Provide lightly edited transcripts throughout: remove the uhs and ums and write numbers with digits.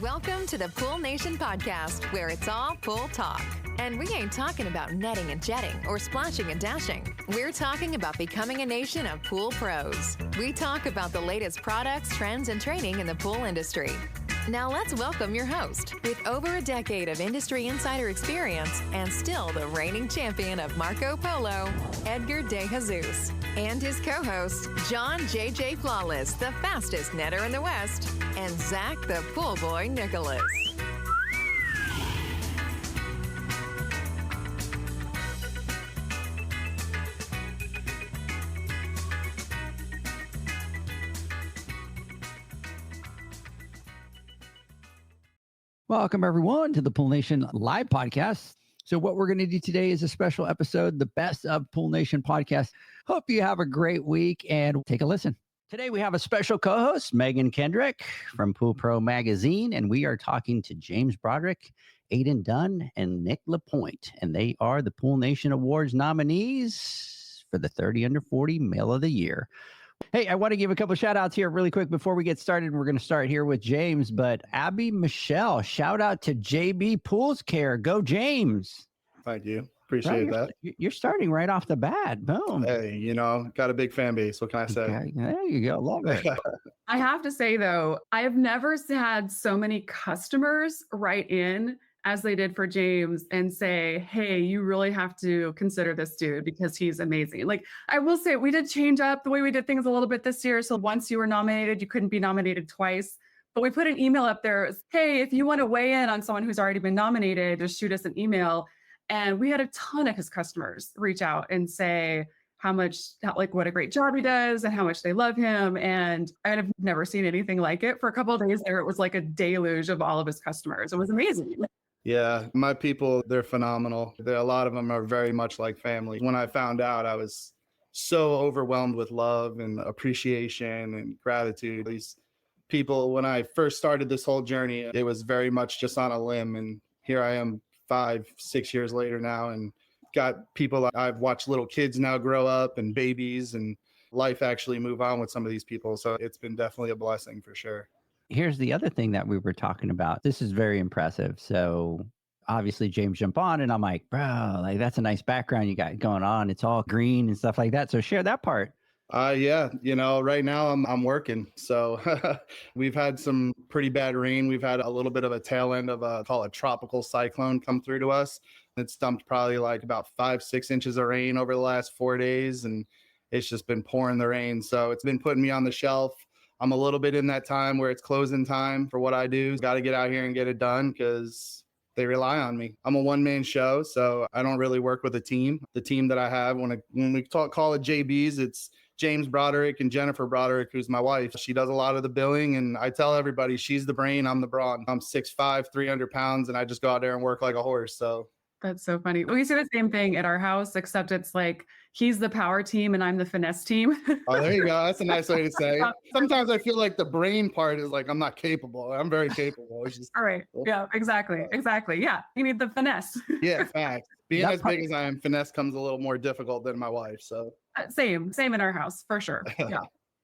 Welcome to the Pool Nation podcast, where it's all pool talk. And we ain't talking about netting and jetting or splashing and dashing. We're talking about becoming a nation of pool pros. We talk about the latest products, trends, and training in the pool industry. Now let's welcome your host, with over a decade of industry insider experience and still the reigning champion of Marco Polo, Edgar De Jesus, and his co-host, John JJ Flawless, the fastest netter in the West, and Zach the Pool Boy Nicholas. Welcome, everyone, to the Pool Nation live podcast. So what we're going to do today is a special episode, the Best of Pool Nation podcast. Hope you have a great week and take a listen. Today, we have a special co-host, Megan Kendrick from Pool Pro Magazine, and we are talking to James Broderick, Aiden Dunn, and Nick LaPointe, and they are the Pool Nation Awards nominees for the 30 Under 40 Male of the Year. Hey, I want to give a couple shout outs here really quick before we get started. We're going to start here with James, but Abby Michelle, shout out to JB Pools Care. Go James. Thank you. Appreciate that. You're starting right off the bat. Boom. Hey, got a big fan base. What can I say? Okay. There you go. Love it. I have to say, though, I have never had so many customers write in as they did for James and say, hey, you really have to consider this dude because he's amazing. Like, I will say, we did change up the way we did things a little bit this year. So once you were nominated, you couldn't be nominated twice. But we put an email up there. Hey, if you want to weigh in on someone who's already been nominated, just shoot us an email. And we had a ton of his customers reach out and say what a great job he does and how much they love him. And I've never seen anything like it. For a couple of days there, it was like a deluge of all of his customers. It was amazing. Yeah, my people, they're phenomenal. A lot of them are very much like family. When I found out, I was so overwhelmed with love and appreciation and gratitude. These people, when I first started this whole journey, it was very much just on a limb. And here I am 5-6 years later now, and got people. I've watched little kids now grow up and babies, and life actually move on with some of these people. So it's been definitely a blessing for sure. Here's the other thing that we were talking about. This is very impressive. So obviously James jumped on and I'm like, bro, like that's a nice background you got going on. It's all green and stuff like that. So share that part. Yeah, right now I'm working. So we've had some pretty bad rain. We've had a little bit of a tail end of a tropical cyclone come through to us. It's dumped probably like about 5-6 inches of rain over the last 4 days. And it's just been pouring the rain. So it's been putting me on the shelf. I'm a little bit in that time where it's closing time for what I do. Got to get out here and get it done because they rely on me. I'm a one-man show, so I don't really work with a team. The team that I have, when we call it JBs, it's James Broderick and Jennifer Broderick, who's my wife. She does a lot of the billing, and I tell everybody she's the brain, I'm the brawn. I'm 6'5", 300 pounds, and I just go out there and work like a horse. So that's so funny. We see the same thing at our house, except it's like he's the power team and I'm the finesse team. Oh, there you go. That's a nice way to say it. Sometimes I feel like the brain part is like, I'm not capable. I'm very capable. It's just, all right. Yeah, exactly. Yeah. You need the finesse. Yeah, facts. Being as big as I am, finesse comes a little more difficult than my wife. So same in our house for sure. Yeah.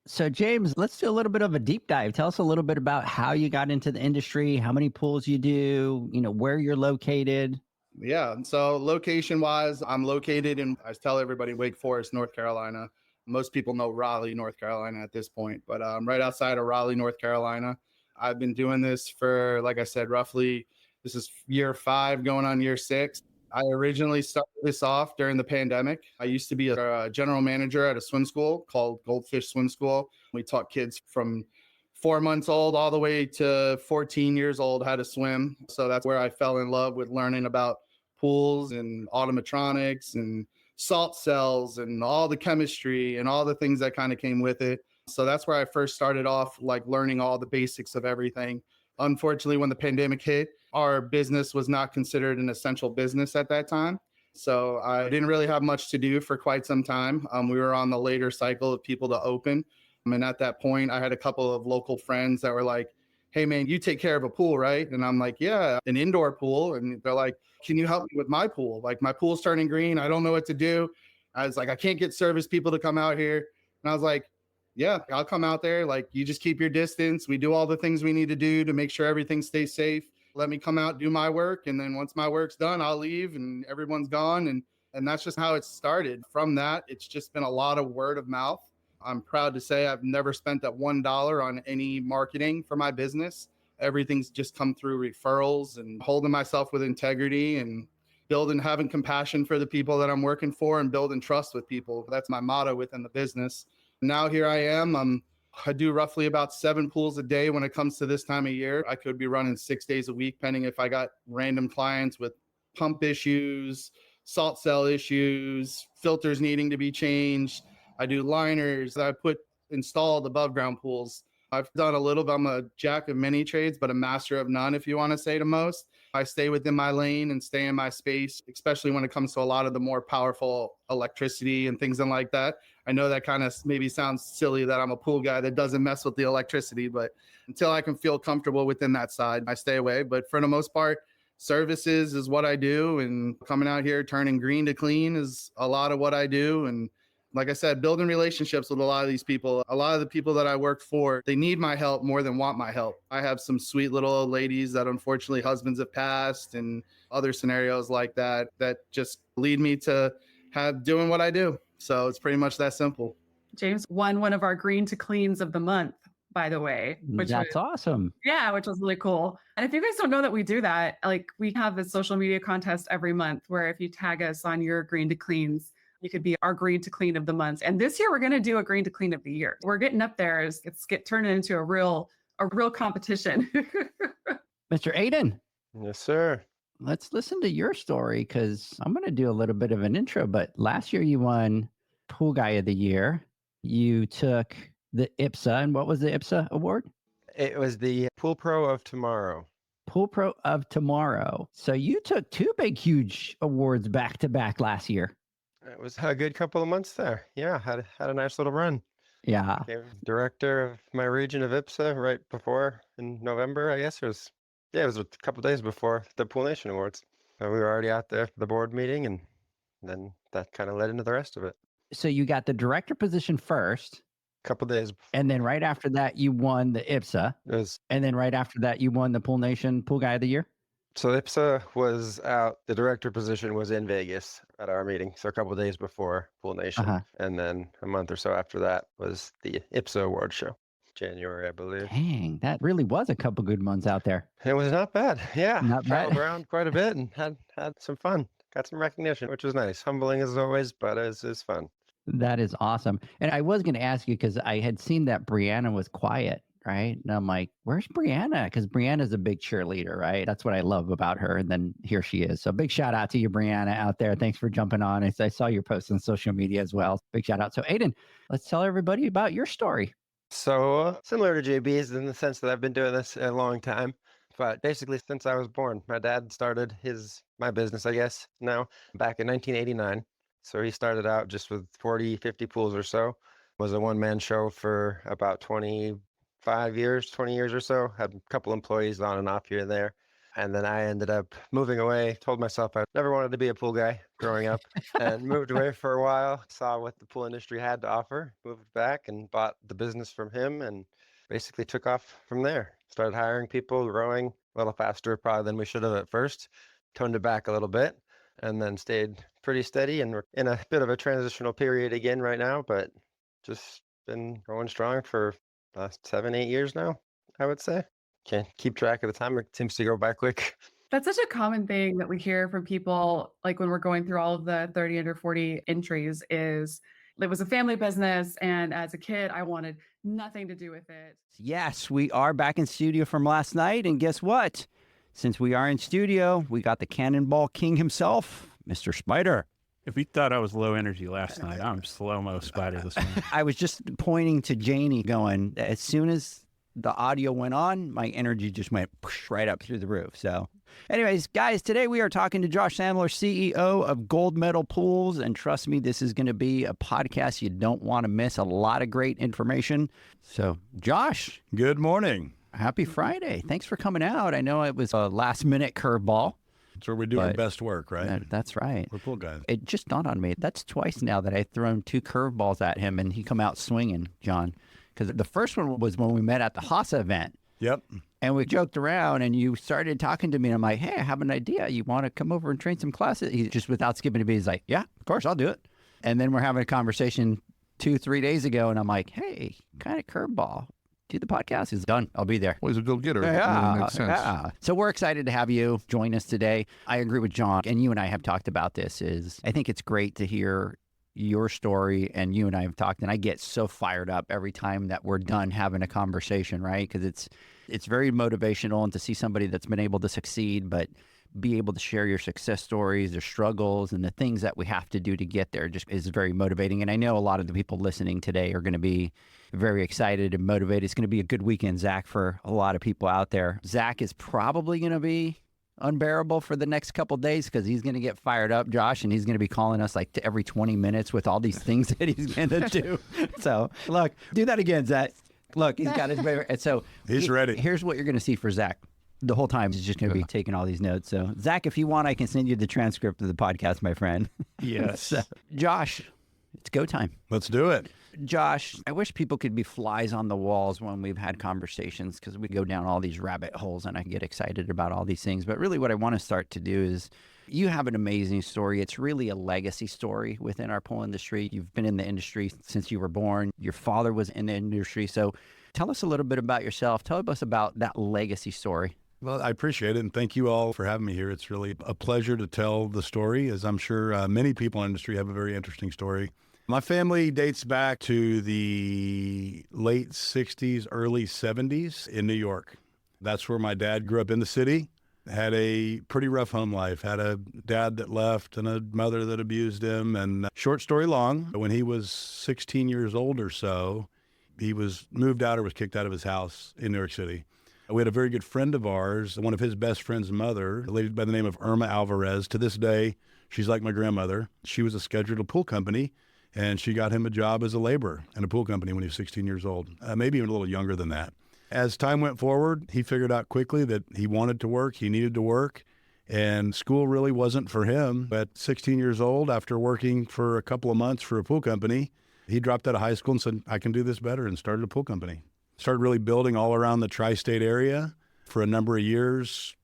So James, let's do a little bit of a deep dive. Tell us a little bit about how you got into the industry, how many pools you do, where you're located. Yeah. So location wise, I'm located in, I tell everybody, Wake Forest, North Carolina. Most people know Raleigh, North Carolina at this point, but I'm right outside of Raleigh, North Carolina. I've been doing this for, like I said, roughly, this is year 5 going on year 6. I originally started this off during the pandemic. I used to be a general manager at a swim school called Goldfish Swim School. We taught kids from 4 months old all the way to 14 years old how to swim. So that's where I fell in love with learning about pools and automatronics and salt cells and all the chemistry and all the things that kind of came with it. So that's where I first started off, like learning all the basics of everything. Unfortunately, when the pandemic hit, our business was not considered an essential business at that time. So I didn't really have much to do for quite some time. We were on the later cycle of people to open. And at that point, I had a couple of local friends that were like, hey, man, you take care of a pool, right? And I'm like, yeah, an indoor pool. And they're like, can you help me with my pool? Like, my pool's turning green. I don't know what to do. I was like, I can't get service people to come out here. And I was like, yeah, I'll come out there. Like, you just keep your distance. We do all the things we need to do to make sure everything stays safe. Let me come out, do my work. And then once my work's done, I'll leave and everyone's gone. And that's just how it started. From that, it's just been a lot of word of mouth. I'm proud to say I've never spent that $1 on any marketing for my business. Everything's just come through referrals and holding myself with integrity and building, having compassion for the people that I'm working for and building trust with people. That's my motto within the business. Now here I am. I do roughly about 7 pools a day when it comes to this time of year. I could be running 6 days a week, depending if I got random clients with pump issues, salt cell issues, filters needing to be changed. I do liners. I installed above ground pools. I've done a little, but I'm a jack of many trades, but a master of none, if you want to say the most. I stay within my lane and stay in my space, especially when it comes to a lot of the more powerful electricity and things like that. I know that kind of maybe sounds silly that I'm a pool guy that doesn't mess with the electricity, but until I can feel comfortable within that side, I stay away. But for the most part, services is what I do. And coming out here, turning green to clean is a lot of what I do. And like I said, building relationships with a lot of these people. A lot of the people that I work for, they need my help more than want my help. I have some sweet little old ladies that unfortunately husbands have passed and other scenarios like that just lead me to doing what I do. So it's pretty much that simple. James won one of our green to cleans of the month, by the way. That's awesome. Yeah, which was really cool. And if you guys don't know that we do that, like, we have this social media contest every month where if you tag us on your green to cleans, you could be our green to clean of the month. And this year we're going to do a green to clean of the year. We're getting up there. It's turning into a real competition. Mr. Aiden. Yes, sir. Let's listen to your story, because I'm going to do a little bit of an intro. But last year you won Pool Guy of the Year. You took the IPSA. And what was the IPSA award? It was the Pool Pro of Tomorrow. Pool Pro of Tomorrow. So you took 2 big, huge awards back to back last year. It was a good couple of months there. Yeah, had a nice little run. Yeah. Became director of my region of IPSA right before, in November, I guess. It was a couple of days before the Pool Nation Awards. So we were already out there for the board meeting, and then that kind of led into the rest of it. So you got the director position first. Couple of days. And then right after that, you won the IPSA. And then right after that, you won the Pool Nation Pool Guy of the Year. So IPSA was out. The director position was in Vegas at our meeting. So a couple of days before Pool Nation. And then a month or so after that was the IPSA award show. January, I believe. Dang, that really was a couple good months out there. It was not bad. Yeah. Not bad. Traveled around quite a bit and had some fun. Got some recognition, which was nice. Humbling as always, but it's fun. That is awesome. And I was going to ask you, because I had seen that Brianna was quiet, right? And I'm like, where's Brianna? Because Brianna's a big cheerleader, right? That's what I love about her. And then here she is. So big shout out to you, Brianna, out there. Thanks for jumping on. I saw your posts on social media as well. Big shout out. So Aiden, let's tell everybody about your story. So similar to JB's in the sense that I've been doing this a long time. But basically, since I was born, my dad started my business, I guess, now back in 1989. So he started out just with 40, 50 pools or so, was a one-man show for about 20 years or so, had a couple employees on and off here and there. And then I ended up moving away, told myself I never wanted to be a pool guy growing up, and moved away for a while, saw what the pool industry had to offer, moved back and bought the business from him, and basically took off from there. Started hiring people, growing a little faster probably than we should have at first, toned it back a little bit, and then stayed pretty steady. And we're in a bit of a transitional period again right now, but just been going strong for the last 7-8 years now, I would say. Can't keep track of the time. It seems to go by quick. That's such a common thing that we hear from people, like when we're going through all of the 30 under 40 entries, is it was a family business, and as a kid, I wanted nothing to do with it. Yes, we are back in studio from last night, and guess what? Since we are in studio, we got the Cannonball King himself, Mr. Spider. If you thought I was low energy last night, I'm slow-mo Spider this morning. I was just pointing to Janie going, as soon as the audio went on, my energy just went right up through the roof. So anyways, guys, today we are talking to Josh Sandler, CEO of Gold Medal Pools. And trust me, this is going to be a podcast you don't want to miss. A lot of great information. So Josh. Good morning. Happy Friday. Thanks for coming out. I know it was a last-minute curveball. That's where we do our best work, right? That's right. We're pool guys. It just dawned on me. That's twice now that I've thrown 2 curveballs at him and he come out swinging, John. because the first one was when we met at the Hasa event. Yep. And we joked around and you started talking to me and I'm like, hey, I have an idea. You want to come over and train some classes? He just without skipping a beat, he's like, yeah, of course, I'll do it. And then we're having a conversation 2-3 days ago and I'm like, hey, kind of curveball. Do the podcast. He's done. I'll be there. Well, he's a go-getter. Yeah, Makes sense. yeah. So we're excited to have you join us today. I agree with John, and you and I have talked about this. I think it's great to hear your story, and you and I have talked, and I get so fired up every time that we're done having a conversation, right? Because it's very motivational, and to see somebody that's been able to succeed, but be able to share your success stories, their struggles, and the things that we have to do to get there just is very motivating. And I know a lot of the people listening today are going to be very excited and motivated. It's going to be a good weekend, Zach, for a lot of people out there. Zach is probably going to be unbearable for the next couple of days because he's going to get fired up, Josh, and he's going to be calling us like every 20 minutes with all these things that he's going to do. So, look, do that again, Zach. Look, he's got his favorite. And so he's ready. Here's what you're going to see for Zach. The whole time he's just going to be taking all these notes. So, Zach, if you want, I can send you the transcript of the podcast, my friend. Yes. So, Josh, it's go time. Let's do it. Josh, I wish people could be flies on the walls when we've had conversations because we go down all these rabbit holes and I get excited about all these things. But really what I want to start to do is you have an amazing story. It's really a legacy story within our pool industry. You've been in the industry since you were born. Your father was in the industry. So tell us a little bit about yourself. Tell us about that legacy story. Well, I appreciate it, and thank you all for having me here. It's really a pleasure to tell the story, as I'm sure many people in the industry have a very interesting story. My family dates back to the late 60s, early 70s in New York. That's where my dad grew up in the city, had a pretty rough home life, had a dad that left and a mother that abused him. And short story long, when he was 16 years old or so, he was moved out or was kicked out of his house in New York City. We had a very good friend of ours, one of his best friend's mother, a lady by the name of Irma Alvarez. To this day, she's like my grandmother. She was a scheduled at a pool company, and she got him a job as a laborer in a pool company when he was 16 years old, maybe even a little younger than that. As time went forward, he figured out quickly that he wanted to work, he needed to work, and school really wasn't for him. At 16 years old, after working for a couple of months for a pool company, he dropped out of high school and said, I can do this better, and started a pool company. Started really building all around the tri-state area for a number of years,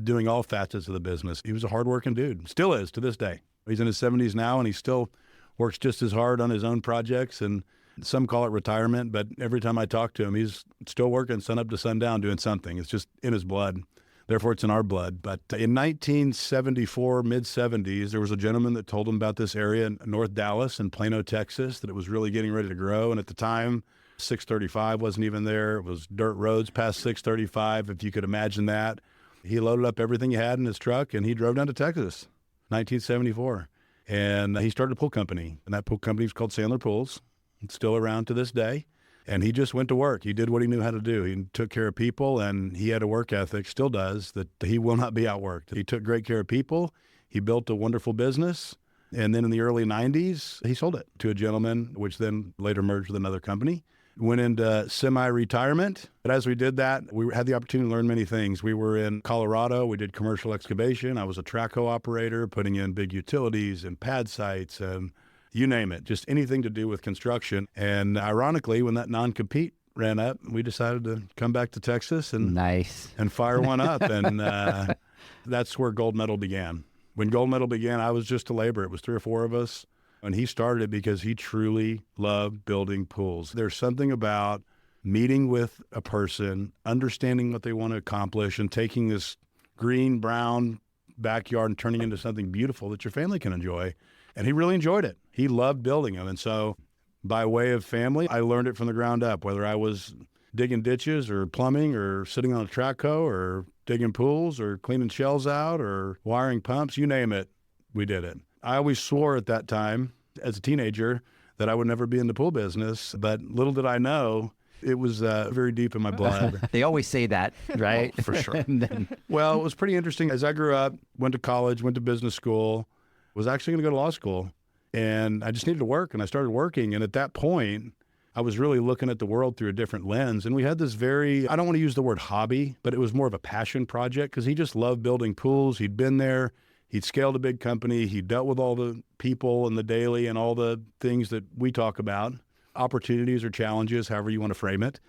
doing all facets of the business. He was a hardworking dude, still is to this day. He's in his 70s now, and he still works just as hard on his own projects, and some call it retirement, but every time I talk to him, he's still working sun up to sundown doing something. It's just in his blood. Therefore, it's in our blood. But in 1974, mid-70s, there was a gentleman that told him about this area in North Dallas in Plano, Texas, that it was really getting ready to grow. And at the time, 635 wasn't even there. It was dirt roads past 635, if you could imagine that. He loaded up everything he had in his truck, and he drove down to Texas, 1974. And he started a pool company, and that pool company was called Sandler Pools. It's still around to this day. And he just went to work. He did what he knew how to do. He took care of people, and he had a work ethic, still does, that he will not be outworked. He took great care of people. He built a wonderful business. And then in the early 90s, he sold it to a gentleman, which then later merged with another company. Went into semi-retirement. But as we did that, we had the opportunity to learn many things. We were in Colorado. We did commercial excavation. I was a track-hoe operator, putting in big utilities and pad sites and you name it, just anything to do with construction. And ironically, when that non-compete ran up, we decided to come back to Texas and fire one up. And that's where Gold Medal began. When Gold Medal began, I was just a laborer. It was 3 or 4 of us. And he started it because he truly loved building pools. There's something about meeting with a person, understanding what they want to accomplish, and taking this green, brown backyard and turning it into something beautiful that your family can enjoy. And he really enjoyed it. He loved building them. And so by way of family, I learned it from the ground up, whether I was digging ditches or plumbing or sitting on a track hoe or digging pools or cleaning shells out or wiring pumps, you name it, we did it. I always swore at that time as a teenager that I would never be in the pool business, but little did I know it was very deep in my blood. They always say that, right? Oh, for sure. Well, it was pretty interesting. As I grew up, went to college, went to business school, was actually going to go to law school, and I just needed to work, and I started working. And at that point, I was really looking at the world through a different lens. And we had this very, I don't want to use the word hobby, but it was more of a passion project because he just loved building pools. He'd been there. He'd scaled a big company. He dealt with all the people and the daily and all the things that we talk about. opportunities or challenges, however you want to frame it.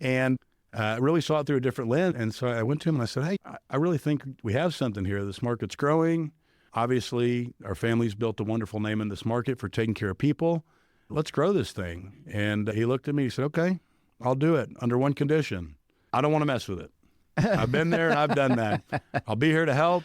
And I really saw it through a different lens. And so I went to him and I said, hey, I really think we have something here. This market's growing. Obviously, our family's built a wonderful name in this market for taking care of people. Let's grow this thing. And he looked at me, he said, okay, I'll do it under one condition. I don't want to mess with it. I've been there and I've done that. I'll be here to help.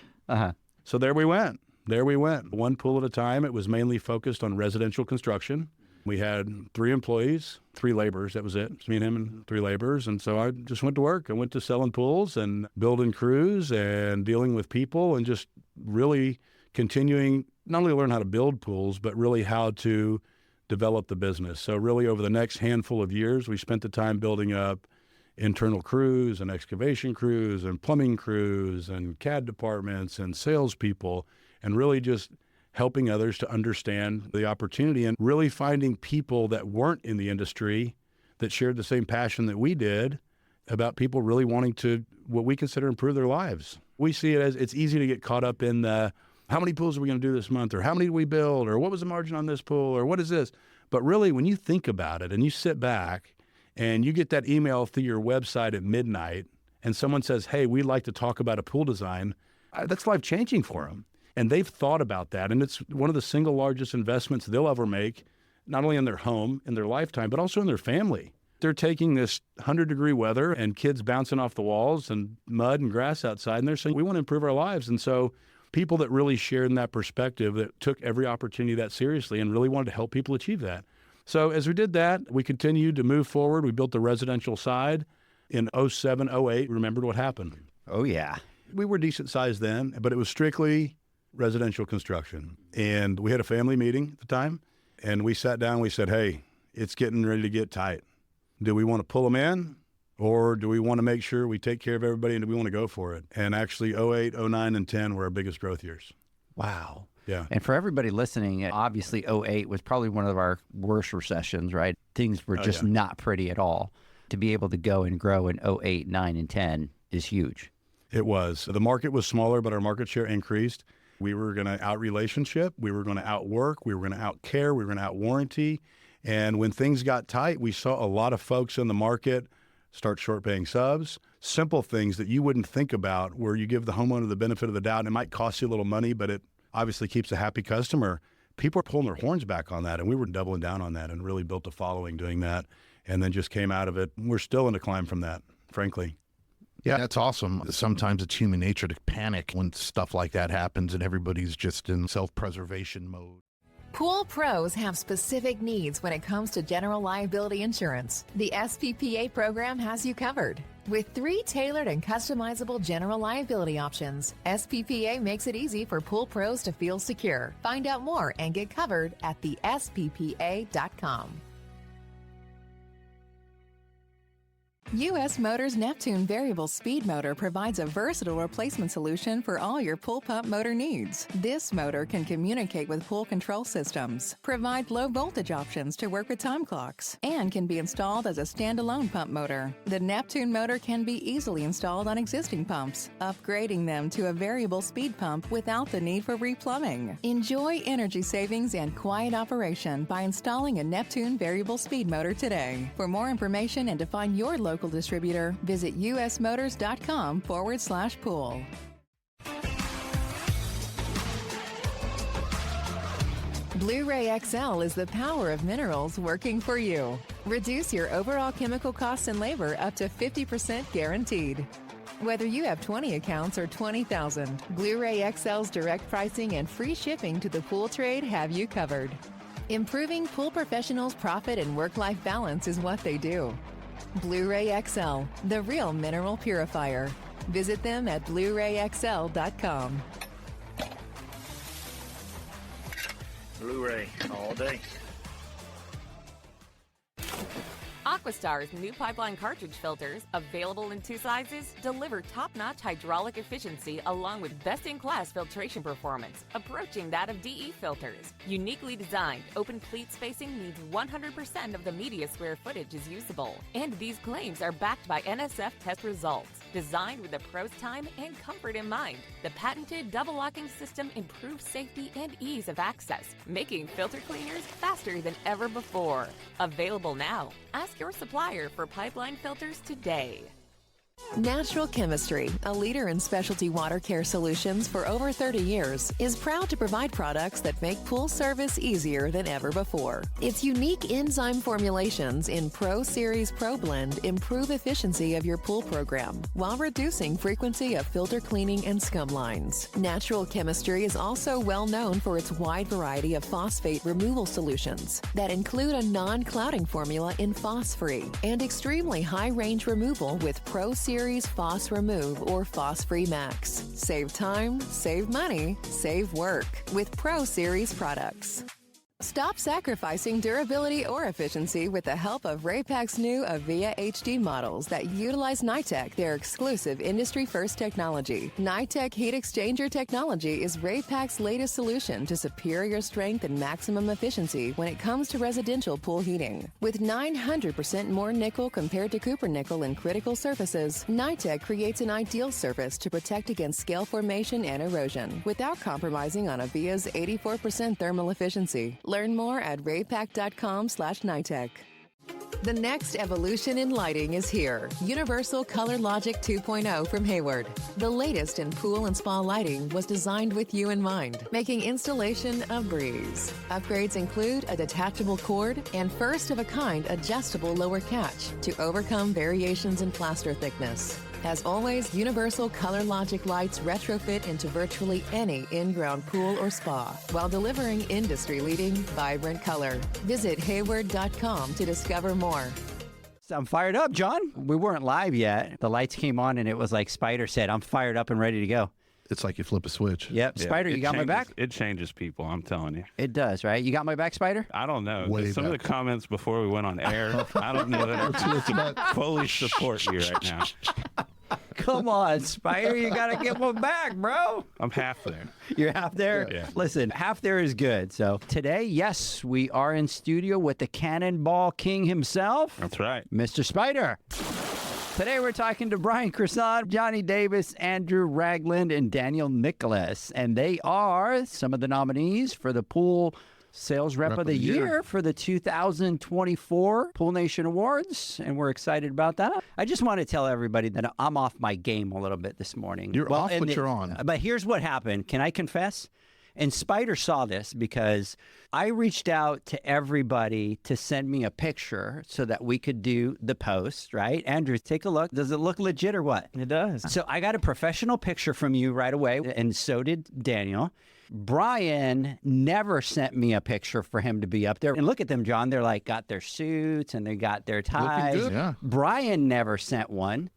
So there we went. One pool at a time. It was mainly focused on residential construction. We had 3 employees, 3 laborers. That was it. It's me and him and 3 laborers. And so I just went to work. I went to selling pools and building crews and dealing with people and just really continuing not only to learn how to build pools, but really how to develop the business. So really over the next handful of years, we spent the time building up internal crews and excavation crews and plumbing crews and CAD departments and salespeople, and really just helping others to understand the opportunity and really finding people that weren't in the industry that shared the same passion that we did about people really wanting to, what we consider, improve their lives. We see it as it's easy to get caught up in the, how many pools are we going to do this month? Or how many did we build? Or what was the margin on this pool? Or what is this? But really, when you think about it and you sit back and you get that email through your website at midnight and someone says, hey, we'd like to talk about a pool design, that's life-changing for them. And they've thought about that. And it's one of the single largest investments they'll ever make, not only in their home, in their lifetime, but also in their family. They're taking this 100-degree weather and kids bouncing off the walls and mud and grass outside, and they're saying, we want to improve our lives. And so people that really shared in that perspective, that took every opportunity that seriously and really wanted to help people achieve that. So as we did that, we continued to move forward. We built the residential side. In 07, 08, remembered what happened. Oh, yeah. We were decent sized then, but it was strictly residential construction. And we had a family meeting at the time, and we sat down and we said, hey, it's getting ready to get tight. Do we want to pull them in, or do we want to make sure we take care of everybody, and do we want to go for it? And actually 08, 09, and 10 were our biggest growth years. Wow. Yeah. And for everybody listening, obviously 08 was probably one of our worst recessions, right? Things were just not pretty at all. To be able to go and grow in 08, 9, and 10 is huge. It was. The market was smaller, but our market share increased. We were going to out-relationship. We were going to out-work. We were going to out-care. We were going to out-warranty. And when things got tight, we saw a lot of folks in the market start short-paying subs. Simple things that you wouldn't think about, where you give the homeowner the benefit of the doubt. And it might cost you a little money, but it obviously keeps a happy customer. People are pulling their horns back on that, and we were doubling down on that and really built a following doing that, and then just came out of it. We're still in a climb from that, frankly. Yeah, that's awesome. Sometimes it's human nature to panic when stuff like that happens and everybody's just in self-preservation mode. Pool pros have specific needs when it comes to general liability insurance. The SPPA program has you covered. With 3 tailored and customizable general liability options, SPPA makes it easy for pool pros to feel secure. Find out more and get covered at thesppa.com. U.S. Motors Neptune Variable Speed Motor provides a versatile replacement solution for all your pool pump motor needs. This motor can communicate with pool control systems, provide low voltage options to work with time clocks, and can be installed as a standalone pump motor. The Neptune motor can be easily installed on existing pumps, upgrading them to a variable speed pump without the need for replumbing. Enjoy energy savings and quiet operation by installing a Neptune Variable Speed Motor today. For more information and to find your local distributor, visit usmotors.com/pool. Blu-ray XL is the power of minerals working for you. Reduce your overall chemical costs and labor up to 50% guaranteed. Whether you have 20 accounts or 20,000, Blu-ray XL's direct pricing and free shipping to the pool trade have you covered. Improving pool professionals' profit and work-life balance is what they do. Blu-ray XL, the real mineral purifier. Visit them at BluRayXL.com. Blu-ray all day. Aquastar's new pipeline cartridge filters, available in 2 sizes, deliver top-notch hydraulic efficiency along with best-in-class filtration performance, approaching that of DE filters. Uniquely designed, open pleat spacing means 100% of the media square footage is usable. And these claims are backed by NSF test results. Designed with the pro's time and comfort in mind, the patented double locking system improves safety and ease of access, making filter cleaners faster than ever before. Available now. Ask your supplier for pipeline filters today. Natural Chemistry, a leader in specialty water care solutions for over 30 years, is proud to provide products that make pool service easier than ever before. Its unique enzyme formulations in Pro Series Pro Blend improve efficiency of your pool program while reducing frequency of filter cleaning and scum lines. Natural Chemistry is also well known for its wide variety of phosphate removal solutions that include a non-clouding formula in Phos-Free and extremely high-range removal with Pro Series Phos Remove or Phos Free Max. Save time, save money, save work with Pro Series products. Stop sacrificing durability or efficiency with the help of Raypak's new Avia HD models that utilize NITEC, their exclusive industry-first technology. NITEC heat exchanger technology is Raypak's latest solution to superior strength and maximum efficiency when it comes to residential pool heating. With 900% more nickel compared to copper nickel in critical surfaces, NITEC creates an ideal surface to protect against scale formation and erosion without compromising on Avia's 84% thermal efficiency. Learn more at raypak.com/NITEC. The next evolution in lighting is here. Universal Color Logic 2.0 from Hayward. The latest in pool and spa lighting was designed with you in mind, making installation a breeze. Upgrades include a detachable cord and first-of-a-kind adjustable lower catch to overcome variations in plaster thickness. As always, Universal Color Logic lights retrofit into virtually any in-ground pool or spa while delivering industry-leading, vibrant color. Visit Hayward.com to discover more. So I'm fired up, John. We weren't live yet. The lights came on and it was like Spider said, I'm fired up and ready to go. It's like you flip a switch. Yep. Yeah, Spider, you got my back? It changes people, I'm telling you. It does, right? You got my back, Spider? I don't know. Way Some of the back. comments before we went on air, I don't know that I fully support you right now. Come on, Spider. You got to get my back, bro. I'm half there. You're half there? Yeah. Listen, half there is good. So today, yes, we are in studio with the Cannonball King himself. That's right. Mr. Spider. Today we're talking to Brian Croson, Johnny Davis, Andrew Raglin, and Daniel Nicholas. And they are some of the nominees for the Pool Sales Rep of the Year for the 2024 Pool Nation Awards. And we're excited about that. I just want to tell everybody that I'm off my game a little bit this morning. You're off, but you're on. But here's what happened. Can I confess? And Spider saw this because I reached out to everybody to send me a picture so that we could do the post, right? Andrew, take a look. Does it look legit or what? It does. So I got a professional picture from you right away, and so did Daniel. Brian never sent me a picture for him to be up there. And look at them, John. They're like got their suits and they got their ties. Looking good. Yeah. Brian never sent one.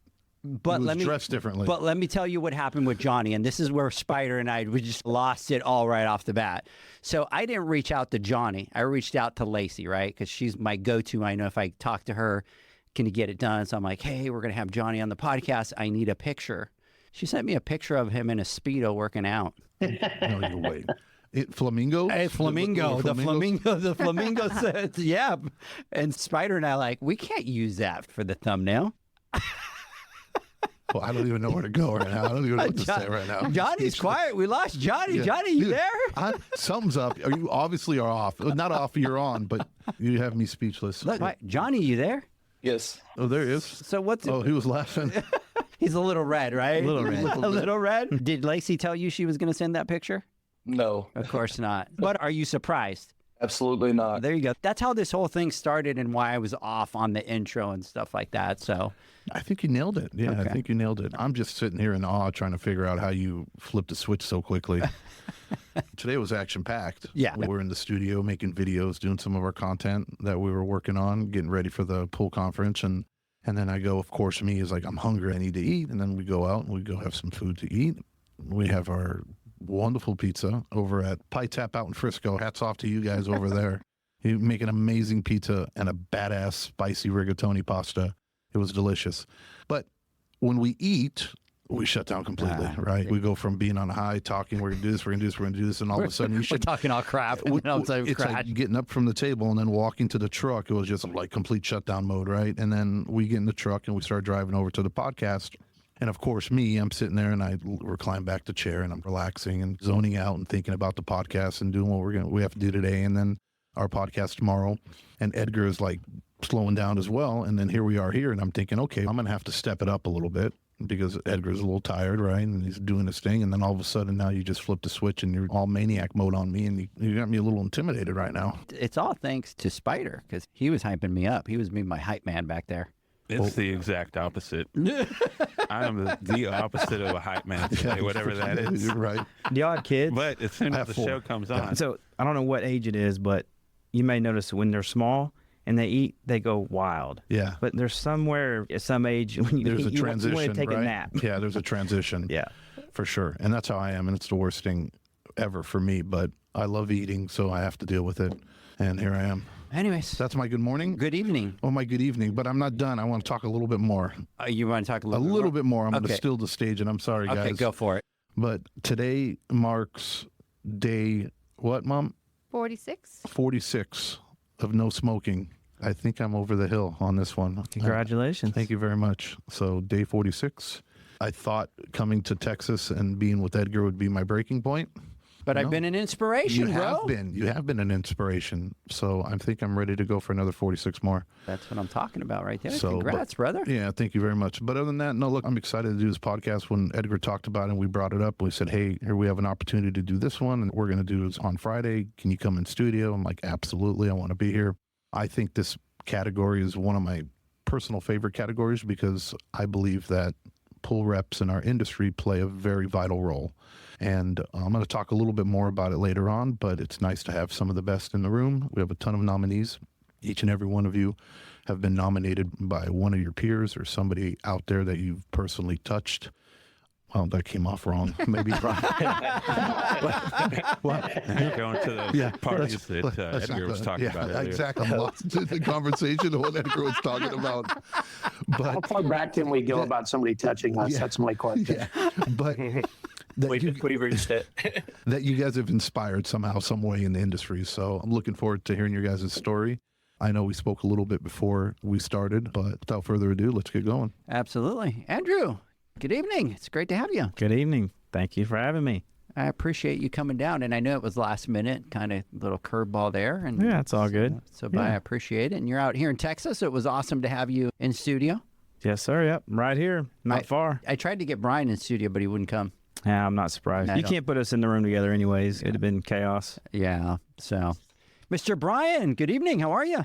But He was dressed differently. But let me tell you what happened with Johnny, and this is where Spider and I, we just lost it all right off the bat. So I didn't reach out to Johnny. I reached out to Lacey, right? Because she's my go-to. I know if I talk to her, can you get it done? So I'm like, hey, we're going to have Johnny on the podcast. I need a picture. She sent me a picture of him in a Speedo working out. No, you wait. Flamingo? Hey, flamingo. The flamingo says, yeah. And Spider and I like, we can't use that for the thumbnail. Well, I don't even know where to go right now. I don't even know what to say right now. Johnny's quiet. We lost Johnny. Yeah. Johnny, you there? Something's up. You obviously are off. Not off, you're on, but you have me speechless. Look, Johnny, you there? Yes. Oh, there he is. So what's Oh, he was laughing. He's a little red, right? A little red. A little red? Did Lacey tell you she was going to send that picture? No. Of course not. But are you surprised? Absolutely not. There you go. That's how this whole thing started and why I was off on the intro and stuff like that. So I think you nailed it. Yeah, Okay. I think you nailed it. I'm just sitting here in awe trying to figure out how you flipped the switch so quickly. Today was action-packed. Yeah. We were in the studio making videos, doing some of our content that we were working on, getting ready for the pool conference. And then I go, of course, me is like, I'm hungry, I need to eat. And then we go out and we go have some food to eat. We have our wonderful pizza over at Pie Tap out in Frisco. Hats off to you guys over there. You make an amazing pizza and a badass spicy rigatoni pasta. It was delicious. But when we eat, we shut down completely, right? We go from being on a high, talking, we're going to do this, we're going to do this, we're going to do this, and all of a sudden we're talking all crap. It's like getting up from the table and then walking to the truck. It was just like complete shutdown mode, right? And then we get in the truck and we start driving over to the podcast. And of course, me, I'm sitting there and I recline back the chair and I'm relaxing and zoning out and thinking about the podcast and doing what we have to do today. And then our podcast tomorrow. And Edgar is like slowing down as well. And then here we are here. And I'm thinking, okay, I'm going to have to step it up a little bit because Edgar's a little tired, right? And he's doing his thing. And then all of a sudden now you just flip the switch and you're all maniac mode on me. And you got me a little intimidated right now. It's all thanks to Spider because he was hyping me up. He was being my hype man back there. It's the exact opposite. I am the opposite of a hype man today, whatever that is. You're right. Do y'all have kids? But as soon as the show comes on. So I don't know what age it is, but you may notice when they're small and they eat, they go wild. Yeah. But there's somewhere at some age when you there's a transition, want to take right? a nap. Yeah, there's a transition. Yeah. For sure. And that's how I am. And it's the worst thing ever for me. But I love eating, so I have to deal with it. And here I am. Anyways. That's my good morning. Good evening. Oh, my good evening. But I'm not done. I want to talk a little bit more. You want to talk a little bit more? I'm going to steal the stage, and I'm sorry, guys. Okay, go for it. But today marks day, what, Mom? 46. 46 of no smoking. I think I'm over the hill on this one. Congratulations. Thank you very much. So day 46. I thought coming to Texas and being with Edgar would be my breaking point. But I've been an inspiration, You bro. have been. You have been an inspiration. So I think I'm ready to go for another 46 more. That's what I'm talking about right there. So, congrats, brother. Yeah, thank you very much. But other than that, no, look, I'm excited to do this podcast. When Edgar talked about it and we brought it up, we said, hey, here we have an opportunity to do this one. And we're going to do this on Friday. Can you come in studio? I'm like, absolutely. I want to be here. I think this category is one of my personal favorite categories because I believe that pool reps in our industry play a very vital role. And I'm going to talk a little bit more about it later on, but it's nice to have some of the best in the room. We have a ton of nominees. Each and every one of you have been nominated by one of your peers or somebody out there that you've personally touched. Well, that came off wrong. Maybe Brian. You're going to the parties that Edgar was talking about earlier. Exactly. I'm lost in the conversation of what Edgar was talking about. But how far back can we go about somebody touching us? That's my question. Yeah. But we've reached it. That you guys have inspired somehow, some way in the industry. So I'm looking forward to hearing your guys' story. I know we spoke a little bit before we started, but without further ado, let's get going. Absolutely. Andrew, good evening. It's great to have you. Good evening. Thank you for having me. I appreciate you coming down. And I know it was last minute, kind of little curveball there. And yeah, it's all good. I appreciate it. And you're out here in Texas, so it was awesome to have you in studio. Yes, sir. Yep. Right here. Not far. I tried to get Brian in studio, but he wouldn't come. Yeah, I'm not surprised. You can't put us in the room together anyways. It'd have been chaos. Yeah. So, Mr. Brian, good evening. How are you?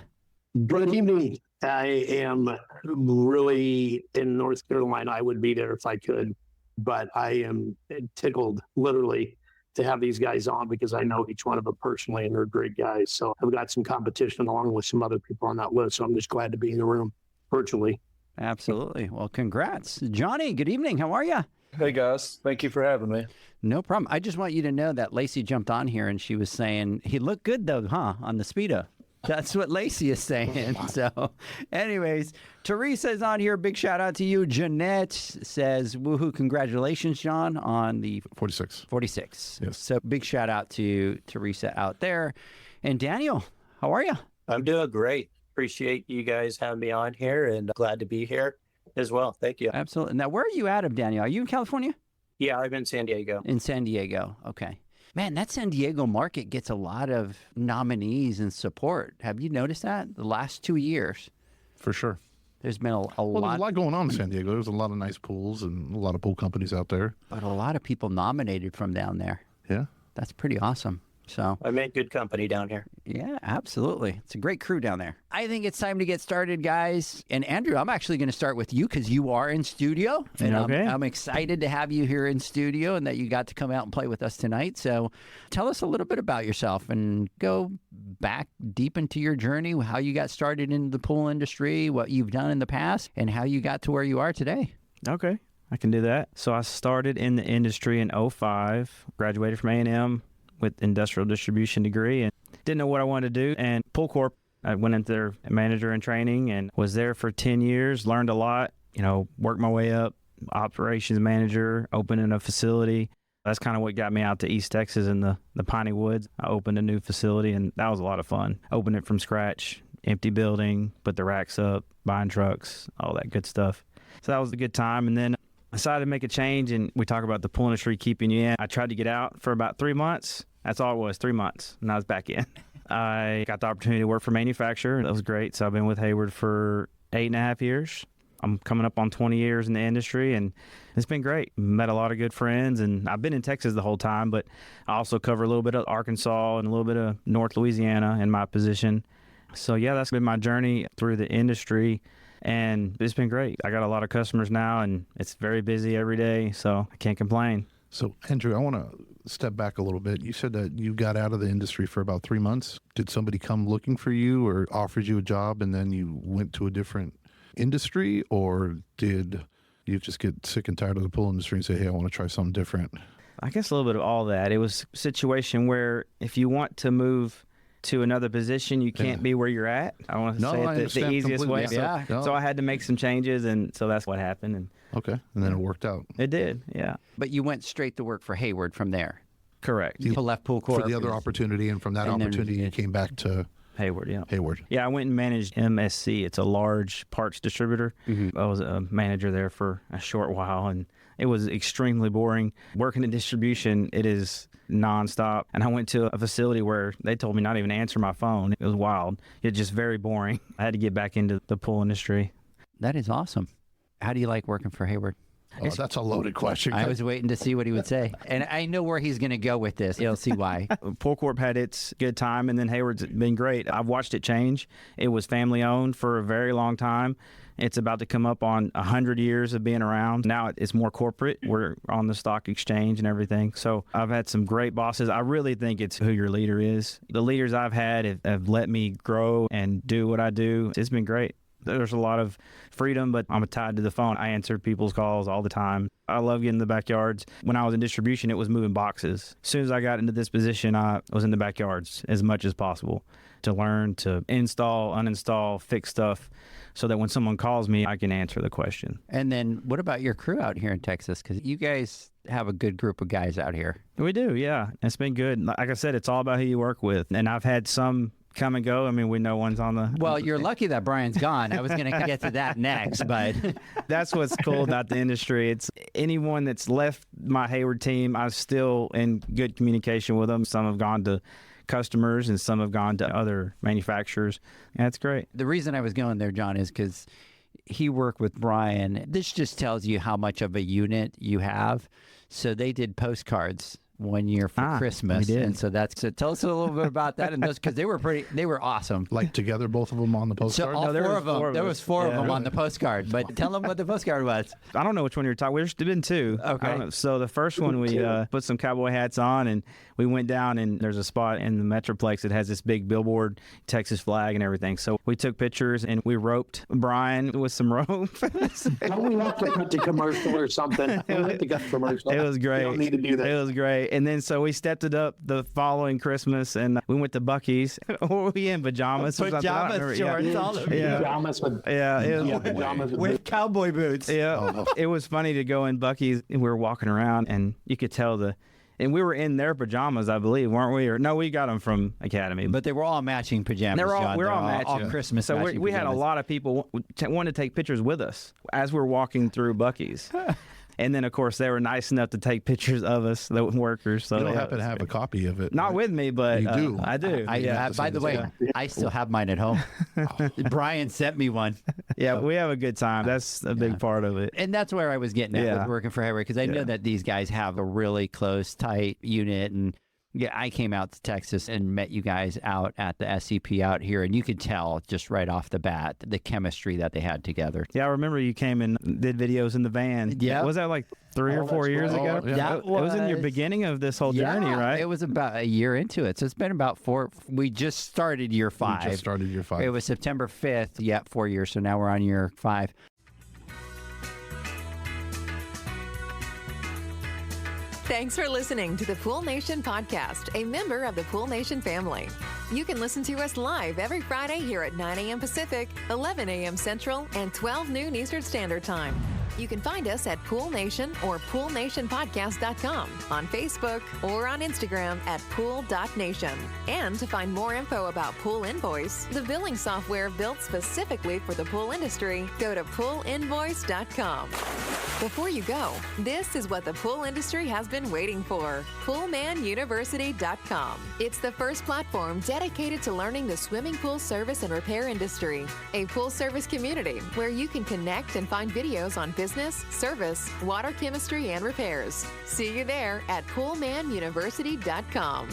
Good evening. I am really in North Carolina. I would be there if I could, but I am tickled literally to have these guys on because I know each one of them personally and they're great guys. So I've got some competition along with some other people on that list. So I'm just glad to be in the room virtually. Absolutely. Well, congrats. Johnny, good evening. How are you? Hey, guys. Thank you for having me. No problem. I just want you to know that Lacey jumped on here and she was saying, he looked good though, huh, on the Speedo. That's what Lacey is saying. So anyways, Teresa is on here. Big shout out to you. Jeanette says, woohoo, congratulations, John, on the 46. 46. Yes. So big shout out to Teresa out there. And Daniel, how are you? I'm doing great. Appreciate you guys having me on here and glad to be here as well. Thank you. Absolutely. Now, where are you out of, Daniel? Are you in California? Yeah, I'm in San Diego. In San Diego. Okay. Man, that San Diego market gets a lot of nominees and support. Have you noticed that the last 2 years? For sure. There's been a lot. There's a lot going on in San Diego. There's a lot of nice pools and a lot of pool companies out there. But a lot of people nominated from down there. Yeah. That's pretty awesome. So I made good company down here. Yeah, absolutely. It's a great crew down there. I think it's time to get started, guys. And Andrew, I'm actually going to start with you because you are in studio. And okay. I'm excited to have you here in studio and that you got to come out and play with us tonight. So tell us a little bit about yourself and go back deep into your journey, how you got started in the pool industry, what you've done in the past, and how you got to where you are today. Okay, I can do that. So I started in the industry in 2005, graduated from A&M. With industrial distribution degree and didn't know what I wanted to do. And Pool Corp, I went into their manager in training and was there for 10 years, learned a lot, worked my way up, operations manager, opening a facility. That's kind of what got me out to East Texas in the Piney Woods. I opened a new facility and that was a lot of fun. Opened it from scratch, empty building, put the racks up, buying trucks, all that good stuff. So that was a good time. And then decided to make a change, and we talk about the pool industry keeping you in. I tried to get out for about 3 months. That's all it was, 3 months, and I was back in. I got the opportunity to work for a manufacturer. That was great. So I've been with Hayward for 8.5 years. I'm coming up on 20 years in the industry, and it's been great. Met a lot of good friends, and I've been in Texas the whole time, but I also cover a little bit of Arkansas and a little bit of North Louisiana in my position. So yeah, that's been my journey through the industry, and it's been great. I got a lot of customers now, and it's very busy every day, so I can't complain. So Andrew, I want to step back a little bit. You said that you got out of the industry for about 3 months. Did somebody come looking for you or offered you a job and then you went to a different industry, or did you just get sick and tired of the pool industry and say, hey, I want to try something different? I guess a little bit of all that. It was a situation where if you want to move to another position, you can't be where you're at. I want to say it the easiest way. So I had to make some changes, and so that's what happened. And okay, and then it worked out. It did, yeah. But you went straight to work for Hayward from there. Correct. You left Pool Corp for the other opportunity, and from that opportunity, you came back to Hayward, yeah. Hayward. Yeah, I went and managed MSC. It's a large parts distributor. I was a manager there for a short while, and it was extremely boring. Working in distribution, it is nonstop. And I went to a facility where they told me not even to answer my phone. It was wild. It's just very boring. I had to get back into the pool industry. That is awesome. How do you like working for Hayward? Oh, that's a loaded question. I was waiting to see what he would say. And I know where he's going to go with this. You'll see why. Pool Corp had its good time, and then Hayward's been great. I've watched it change. It was family-owned for a very long time. It's about to come up on 100 years of being around. Now it's more corporate. We're on the stock exchange and everything. So I've had some great bosses. I really think it's who your leader is. The leaders I've had have let me grow and do what I do. It's been great. There's a lot of freedom, but I'm tied to the phone. I answer people's calls all the time. I love getting in the backyards. When I was in distribution, it was moving boxes. As soon as I got into this position, I was in the backyards as much as possible to learn to install, uninstall, fix stuff so that when someone calls me, I can answer the question. And then what about your crew out here in Texas? Because you guys have a good group of guys out here. We do, yeah. It's been good. Like I said, it's all about who you work with. And I've had some come and go. I mean, we know one's on the... Well, you're lucky that Brian's gone. I was going to get to that next, but... That's what's cool about the industry. It's anyone that's left my Hayward team, I'm still in good communication with them. Some have gone to customers and some have gone to other manufacturers. And that's great. The reason I was going there, John, is because he worked with Brian. This just tells you how much of a unit you have. So they did postcards one year for Christmas, and so tell us a little bit about that and those, because they were awesome. Like together, both of them on the postcard. So there was four of them on the postcard. But tell them what the postcard was. I don't know which one you're talking. There's been two. Okay. So the first one we put some cowboy hats on, and we went down, and there's a spot in the Metroplex that has this big billboard, Texas flag and everything. So we took pictures and we roped Brian with some rope. We have to cut the commercial or something. We have to cut the commercial. It was great. You don't need to do that. It was great. And then so we stepped it up the following Christmas, and we went to Buc-ee's. Were we in pajamas? Pajamas, shorts, all of it. Pajamas with, pajamas with cowboy boots. Yeah. It was funny to go in Buc-ee's, and we were walking around, and you could tell and we were in their pajamas, I believe, weren't we? Or no, we got them from Academy. But they were all matching pajamas. We're all matching. All Christmas. So we had a lot of people want to take pictures with us as we're walking through Buc-ee's. And then, of course, they were nice enough to take pictures of us, the workers. So you don't happen to have a copy of it. Not with me, but you do. I do. By the way, I still have mine at home. Brian sent me one. Yeah, we have a good time. That's a big part of it. And that's where I was getting at with working for Hayward, because I know that these guys have a really close, tight unit. And I came out to Texas and met you guys out at the SCP out here, and you could tell just right off the bat the chemistry that they had together. Yeah, I remember you came and did videos in the van. Yeah. Was that like 3 or 4 years ago? Yeah. It was in your beginning of this whole journey, right? It was about a year into it. So it's been about 4. We just started year 5. It was September 5th. 4 years. So now we're on year 5. Thanks for listening to the Pool Nation podcast, a member of the Pool Nation family. You can listen to us live every Friday here at 9 a.m. Pacific, 11 a.m. Central, and 12 noon Eastern Standard Time. You can find us at Pool Nation or poolnationpodcast.com, on Facebook, or on Instagram at pool.nation. And to find more info about Pool Invoice, the billing software built specifically for the pool industry, go to poolinvoice.com. Before you go, this is what the pool industry has been waiting for. Poolmanuniversity.com. It's the first platform dedicated to learning the swimming pool service and repair industry. A pool service community where you can connect and find videos on business, service, water chemistry, and repairs. See you there at poolmanuniversity.com.